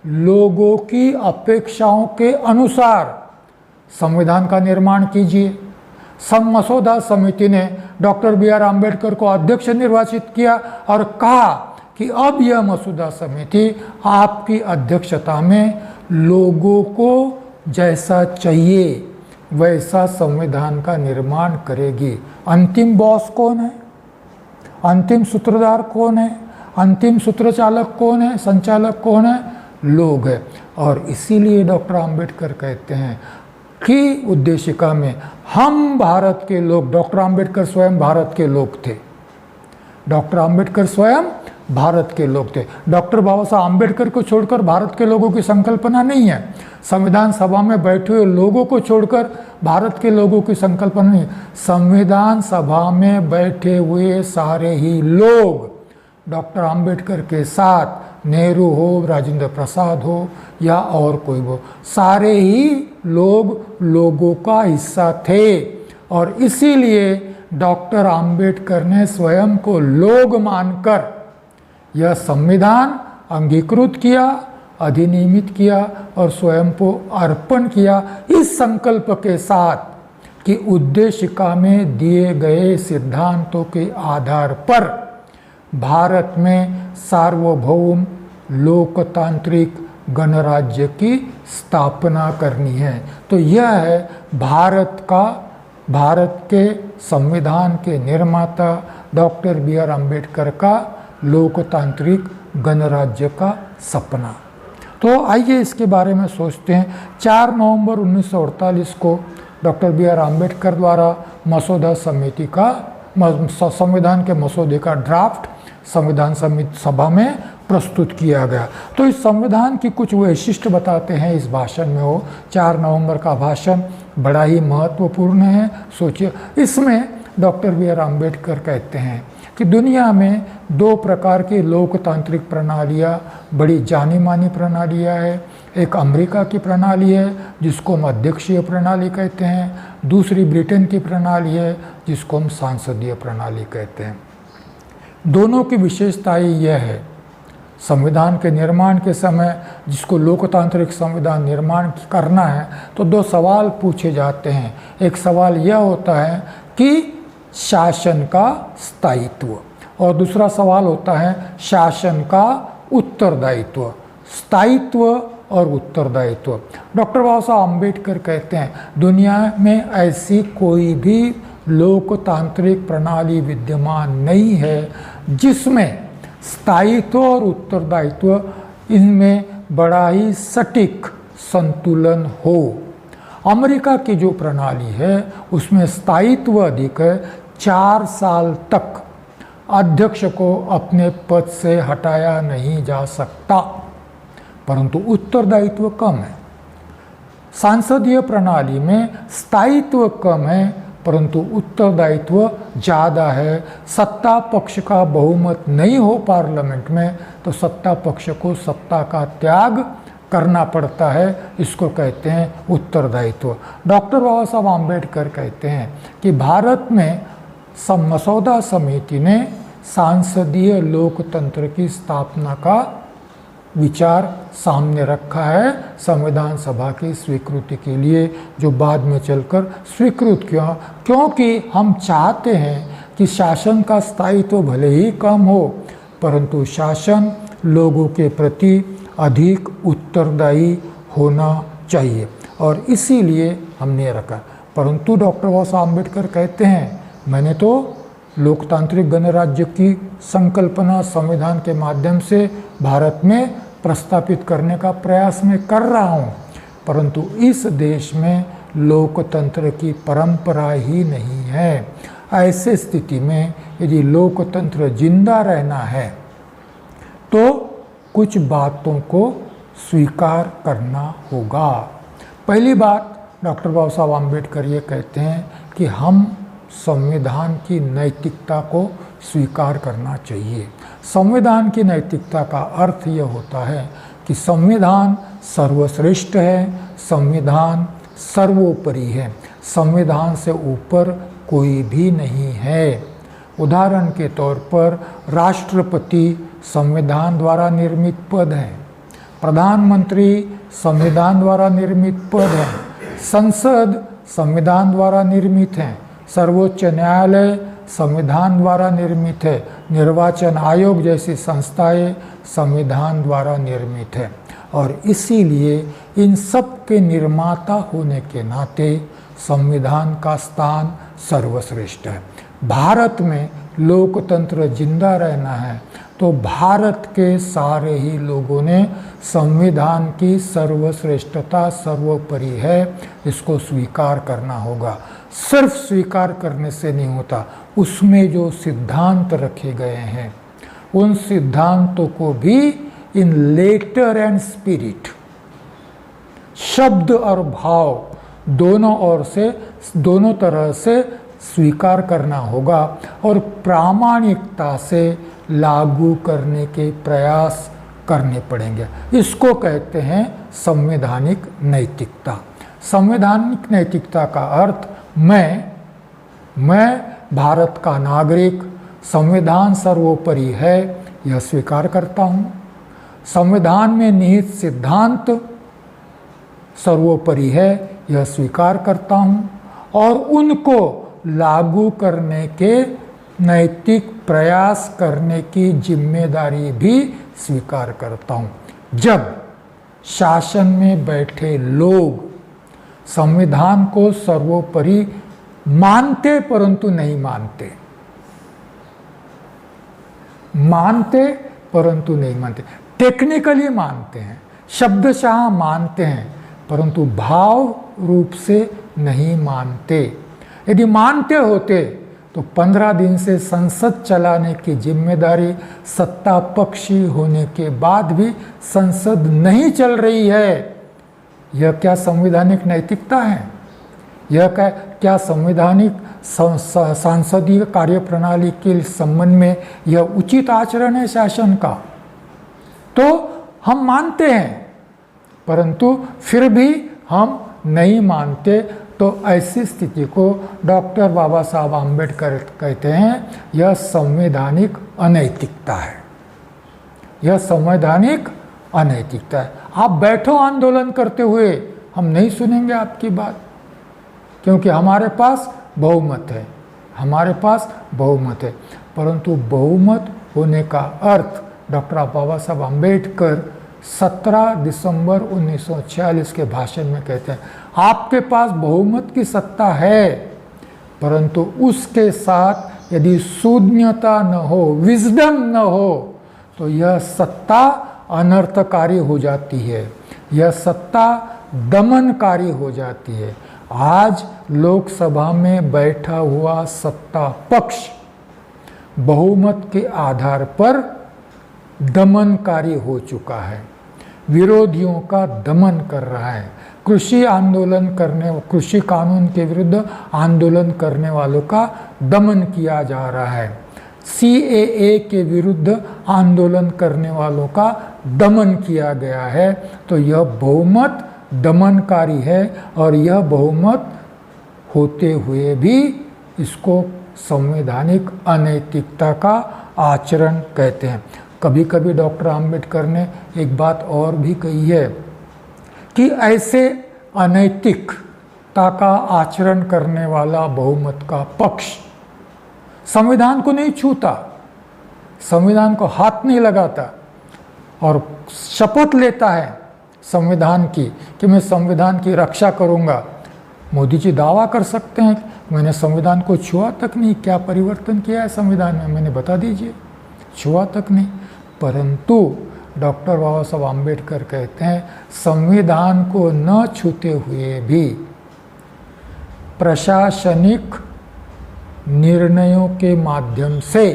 लोगों की अपेक्षाओं के अनुसार संविधान का निर्माण कीजिए। मसौदा समिति ने डॉक्टर बी आर अम्बेडकर को अध्यक्ष निर्वाचित किया और कहा कि अब यह मसौदा समिति आपकी अध्यक्षता में लोगों को जैसा चाहिए वैसा संविधान का निर्माण करेगी। अंतिम बॉस कौन है? अंतिम सूत्रधार कौन है? अंतिम सूत्रचालक कौन है? संचालक कौन है? लोग है। और इसीलिए डॉक्टर अम्बेडकर कहते हैं कि उद्देशिका में हम भारत के लोग, डॉक्टर अम्बेडकर स्वयं भारत के लोग थे। डॉक्टर अम्बेडकर स्वयं भारत के लोग थे। डॉक्टर बाबा साहब अम्बेडकर को छोड़कर भारत के लोगों की संकल्पना नहीं है। संविधान सभा में बैठे हुए लोगों को छोड़कर भारत के लोगों की संकल्पना नहीं है। संविधान सभा में बैठे हुए सारे ही लोग डॉक्टर अम्बेडकर के साथ, नेहरू हो, राजेंद्र प्रसाद हो या और कोई हो, सारे ही लोगों का हिस्सा थे। और इसीलिए डॉक्टर अम्बेडकर ने स्वयं को लोग मानकर यह संविधान अंगीकृत किया, अधिनियमित किया और स्वयं को अर्पण किया, इस संकल्प के साथ कि उद्देशिका में दिए गए सिद्धांतों के आधार पर भारत में सार्वभौम लोकतांत्रिक गणराज्य की स्थापना करनी है। तो यह है भारत के संविधान के निर्माता डॉक्टर बी आर अम्बेडकर का लोकतांत्रिक गणराज्य का सपना। तो आइए इसके बारे में सोचते हैं। 4 नवंबर 1948 को डॉक्टर बी आर अम्बेडकर द्वारा मसौदा समिति का, संविधान के मसौदे का ड्राफ्ट संविधान सभा में प्रस्तुत किया गया। तो इस संविधान की कुछ वैशिष्ट्य बताते हैं इस भाषण में। वो 4 नवंबर का भाषण बड़ा ही महत्वपूर्ण है। सोचिए, इसमें डॉक्टर बी आर अम्बेडकर कहते हैं कि दुनिया में 2 प्रकार की लोकतांत्रिक प्रणालियाँ बड़ी जानी मानी प्रणालियाँ हैं। एक अमेरिका की प्रणाली है जिसको हम अध्यक्षीय प्रणाली कहते हैं, दूसरी ब्रिटेन की प्रणाली है जिसको हम सांसदीय प्रणाली कहते हैं। दोनों की विशेषता यह है, संविधान के निर्माण के समय जिसको लोकतांत्रिक संविधान निर्माण करना है तो दो सवाल पूछे जाते हैं। एक सवाल यह होता है कि शासन का स्थायित्व, और दूसरा सवाल होता है शासन का उत्तरदायित्व। स्थायित्व और उत्तरदायित्व। डॉक्टर बाबा साहब अम्बेडकर कहते हैं दुनिया में ऐसी कोई भी लोकतांत्रिक प्रणाली विद्यमान नहीं है जिसमें स्थायित्व और उत्तरदायित्व इनमें बड़ा ही सटीक संतुलन हो। अमेरिका की जो प्रणाली है उसमें स्थायित्व अधिक है, 4 साल तक अध्यक्ष को अपने पद से हटाया नहीं जा सकता, परंतु उत्तरदायित्व कम है। सांसदीय प्रणाली में स्थायित्व कम है परंतु उत्तरदायित्व ज़्यादा है। सत्ता पक्ष का बहुमत नहीं हो पार्लियामेंट में तो सत्ता पक्ष को सत्ता का त्याग करना पड़ता है, इसको कहते हैं उत्तरदायित्व। डॉक्टर बाबा साहब आम्बेडकर कहते हैं कि भारत में मसौदा समिति ने सांसदीय लोकतंत्र की स्थापना का विचार सामने रखा है संविधान सभा की स्वीकृति के लिए, जो बाद में चलकर स्वीकृत किया, क्योंकि हम चाहते हैं कि शासन का स्थायित्व भले ही कम हो परंतु शासन लोगों के प्रति अधिक उत्तरदायी होना चाहिए, और इसीलिए हमने रखा। परंतु डॉक्टर बाबा साहब अम्बेडकर कहते हैं मैंने तो लोकतांत्रिक गणराज्य की संकल्पना संविधान के माध्यम से भारत में प्रस्तापित करने का प्रयास मैं कर रहा हूँ, परंतु इस देश में लोकतंत्र की परंपरा ही नहीं है। ऐसे स्थिति में यदि लोकतंत्र जिंदा रहना है तो कुछ बातों को स्वीकार करना होगा। पहली बात डॉक्टर बाबा साहब आम्बेडकर ये कहते हैं कि हम संविधान की नैतिकता को स्वीकार करना चाहिए। संविधान की नैतिकता का अर्थ यह होता है कि संविधान सर्वश्रेष्ठ है, संविधान सर्वोपरि है, संविधान से ऊपर कोई भी नहीं है। उदाहरण के तौर पर राष्ट्रपति संविधान द्वारा निर्मित पद है, प्रधानमंत्री संविधान द्वारा निर्मित पद है, संसद संविधान द्वारा निर्मित है, सर्वोच्च न्यायालय संविधान द्वारा निर्मित है, निर्वाचन आयोग जैसी संस्थाएं संविधान द्वारा निर्मित है, और इसीलिए इन सब के निर्माता होने के नाते संविधान का स्थान सर्वश्रेष्ठ है। भारत में लोकतंत्र जिंदा रहना है तो भारत के सारे ही लोगों ने संविधान की सर्वश्रेष्ठता सर्वोपरि है इसको स्वीकार करना होगा। सिर्फ स्वीकार करने से नहीं होता, उसमें जो सिद्धांत रखे गए हैं उन सिद्धांतों को भी इन लेटर एंड स्पिरिट, शब्द और भाव दोनों तरह से स्वीकार करना होगा और प्रामाणिकता से लागू करने के प्रयास करने पड़ेंगे। इसको कहते हैं संवैधानिक नैतिकता। संवैधानिक नैतिकता का अर्थ मैं भारत का नागरिक, संविधान सर्वोपरि है यह स्वीकार करता हूँ, संविधान में निहित सिद्धांत सर्वोपरि है यह स्वीकार करता हूँ, और उनको लागू करने के नैतिक प्रयास करने की जिम्मेदारी भी स्वीकार करता हूँ। जब शासन में बैठे लोग संविधान को सर्वोपरि मानते परंतु नहीं मानते, परंतु नहीं मानते, टेक्निकली मानते हैं, शब्दशः मानते हैं परंतु भाव रूप से नहीं मानते। यदि मानते होते तो 15 दिन से संसद चलाने की जिम्मेदारी सत्ता पक्षी होने के बाद भी संसद नहीं चल रही है। यह क्या संवैधानिक नैतिकता है? यह क्या संवैधानिक सांसदीय कार्यप्रणाली के संबंध में यह उचित आचरण है शासन का? तो हम मानते हैं परंतु फिर भी हम नहीं मानते। तो ऐसी स्थिति को डॉक्टर बाबा साहब आम्बेडकर कहते हैं यह संवैधानिक अनैतिकता है, यह संवैधानिक अनैतिकता है। आप बैठो आंदोलन करते हुए, हम नहीं सुनेंगे आपकी बात, क्योंकि हमारे पास बहुमत है, हमारे पास बहुमत है। परंतु बहुमत होने का अर्थ डॉक्टर बाबा साहब आम्बेडकर 17 दिसंबर 1946 के भाषण में कहते हैं, आपके पास बहुमत की सत्ता है, परंतु उसके साथ यदि शून्यता न हो, विजडम न हो, तो यह सत्ता अनर्थकारी हो जाती है, यह सत्ता दमनकारी हो जाती है। आज लोकसभा में बैठा हुआ सत्ता पक्ष बहुमत के आधार पर दमनकारी हो चुका है, विरोधियों का दमन कर रहा है। कृषि आंदोलन करने, कृषि कानून के विरुद्ध आंदोलन करने वालों का दमन किया जा रहा है, CAA के विरुद्ध आंदोलन करने वालों का दमन किया गया है। तो यह बहुमत दमनकारी है, और यह बहुमत होते हुए भी इसको संवैधानिक अनैतिकता का आचरण कहते हैं। कभी कभी डॉक्टर आम्बेडकर ने एक बात और भी कही है कि ऐसे अनैतिकता का आचरण करने वाला बहुमत का पक्ष संविधान को नहीं छूता, संविधान को हाथ नहीं लगाता और शपथ लेता है संविधान की कि मैं संविधान की रक्षा करूंगा। मोदी जी दावा कर सकते हैं कि मैंने संविधान को छुआ तक नहीं, क्या परिवर्तन किया है संविधान में, मैंने बता दीजिए, छुआ तक नहीं। परंतु डॉक्टर बाबा साहब आम्बेडकर कहते हैं संविधान को न छूते हुए भी प्रशासनिक निर्णयों के माध्यम से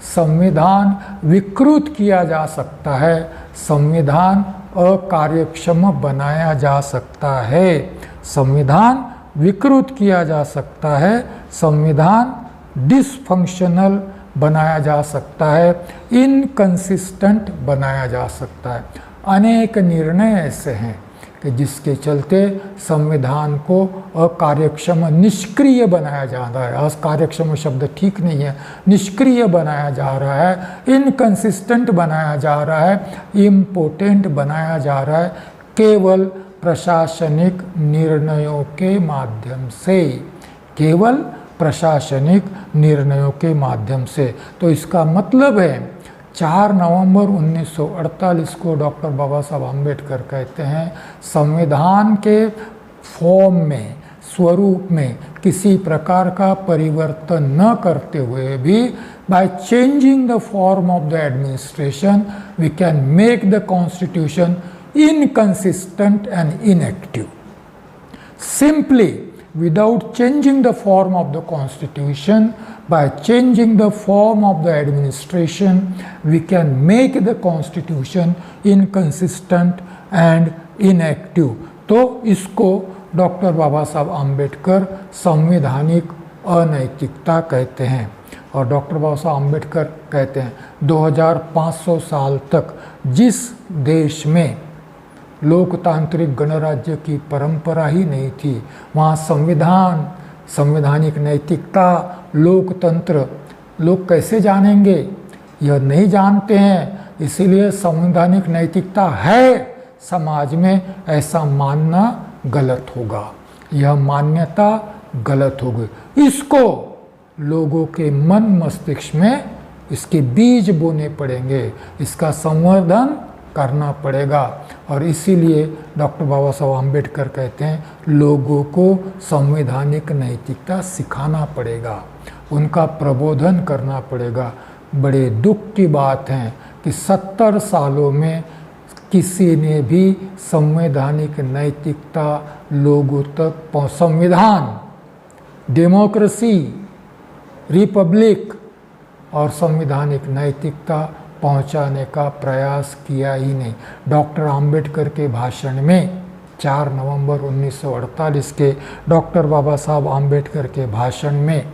संविधान विकृत किया जा सकता है, संविधान अकार्यक्षम बनाया जा सकता है, संविधान विकृत किया जा सकता है, संविधान डिसफंक्शनल बनाया जा सकता है, इनकंसिस्टेंट बनाया जा सकता है। अनेक निर्णय ऐसे हैं कि जिसके चलते संविधान को अकार्यक्षम, निष्क्रिय बनाया जा रहा है। अकार्यक्षम शब्द ठीक नहीं है, निष्क्रिय बनाया जा रहा है, इनकंसिस्टेंट बनाया जा रहा है, इम्पोर्टेंट बनाया जा रहा है, केवल प्रशासनिक निर्णयों के माध्यम से, केवल प्रशासनिक निर्णयों के माध्यम से। तो इसका मतलब है 4 नवंबर 1948 को डॉक्टर बाबा साहब आम्बेडकर कहते हैं संविधान के फॉर्म में, स्वरूप में किसी प्रकार का परिवर्तन न करते हुए भी by changing the form of the administration we can make the constitution inconsistent and inactive. Simply without changing the form of the constitution, by changing the form of the administration, we can make the constitution inconsistent and inactive. तो इसको doctor बाबा साहब आम्बेडकर संवैधानिक अनैतिकता कहते हैं। और doctor बाबा साहब आम्बेडकर कहते हैं 2500 साल तक जिस देश में लोकतांत्रिक गणराज्य की परंपरा ही नहीं थी, वहाँ संविधान, संवैधानिक नैतिकता, लोकतंत्र लोग कैसे जानेंगे? यह नहीं जानते हैं, इसीलिए संवैधानिक नैतिकता है समाज में, ऐसा मानना गलत होगा, यह मान्यता गलत होगी। इसको लोगों के मन मस्तिष्क में इसके बीज बोने पड़ेंगे, इसका संवर्धन करना पड़ेगा। और इसीलिए डॉक्टर बाबा साहब आम्बेडकर कहते हैं लोगों को संवैधानिक नैतिकता सिखाना पड़ेगा, उनका प्रबोधन करना पड़ेगा। बड़े दुख की बात है कि 70 सालों में किसी ने भी संवैधानिक नैतिकता लोगों तक संविधान, डेमोक्रेसी, रिपब्लिक और संवैधानिक नैतिकता पहुंचाने का प्रयास किया ही नहीं। डॉक्टर आम्बेडकर के भाषण में 4 नवंबर 1948 के डॉक्टर बाबा साहब आम्बेडकर के भाषण में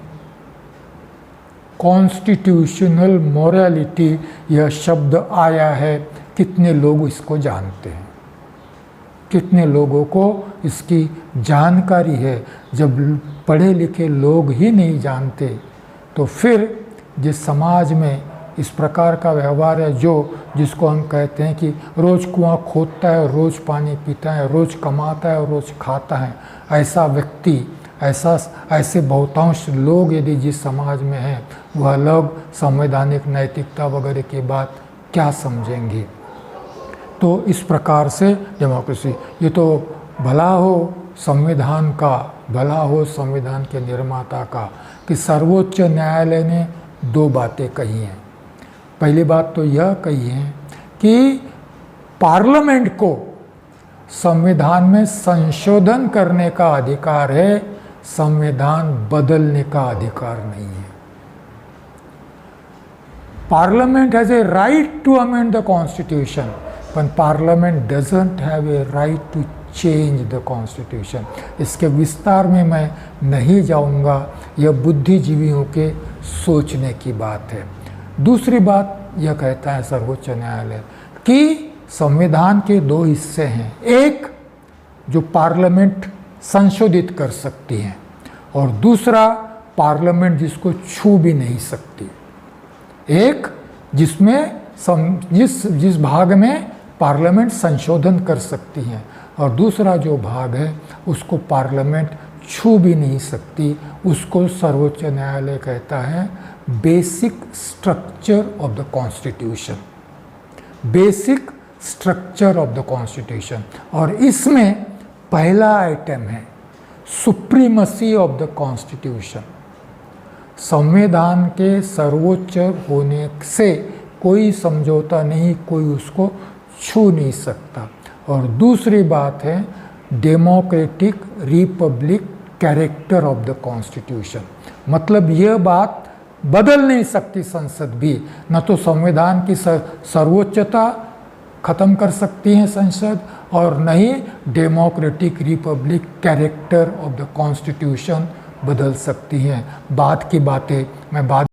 कॉन्स्टिट्यूशनल मोरालिटी यह शब्द आया है, कितने लोग इसको जानते हैं? कितने लोगों को इसकी जानकारी है। जब पढ़े लिखे लोग ही नहीं जानते तो फिर जिस समाज में इस प्रकार का व्यवहार है, जिसको हम कहते हैं कि रोज़ कुआं खोदता है, रोज़ पानी पीता है, रोज़ कमाता है और रोज़ खाता है, ऐसा व्यक्ति, ऐसे बहुतांश लोग यदि जिस समाज में हैं, वह लोग संवैधानिक नैतिकता वगैरह की बात क्या समझेंगे। तो इस प्रकार से डेमोक्रेसी, ये तो भला हो संविधान का, भला हो संविधान के निर्माता का कि सर्वोच्च न्यायालय ने 2 बातें कही हैं। पहली बात तो यह कही है कि पार्लियामेंट को संविधान में संशोधन करने का अधिकार है, संविधान बदलने का अधिकार नहीं है। Parliament has a right to amend the constitution, but Parliament doesn't have a right to change the Constitution। इसके विस्तार में मैं नहीं जाऊंगा, यह बुद्धिजीवियों के सोचने की बात है। दूसरी बात यह कहता है सर्वोच्च न्यायालय कि संविधान के 2 हिस्से हैं, एक जो पार्लियामेंट संशोधित कर सकती है और दूसरा पार्लियामेंट जिसको छू भी नहीं सकती। एक जिसमें जिस भाग में पार्लियामेंट संशोधन कर सकती है और दूसरा जो भाग है उसको पार्लियामेंट छू भी नहीं सकती, उसको सर्वोच्च न्यायालय कहता है basic structure of the constitution, basic structure of the constitution. और इसमें पहला आइटम है सुप्रीमसी ऑफ द कॉन्स्टिट्यूशन, संविधान के सर्वोच्च होने से कोई समझौता नहीं, कोई उसको छू नहीं सकता। और दूसरी बात है democratic republic character of the constitution, मतलब यह बात बदल नहीं सकती संसद भी, न तो संविधान की सर्वोच्चता खत्म कर सकती है संसद और न ही democratic republic character of the constitution बदल सकती हैं। बाद की बातें मैं बाद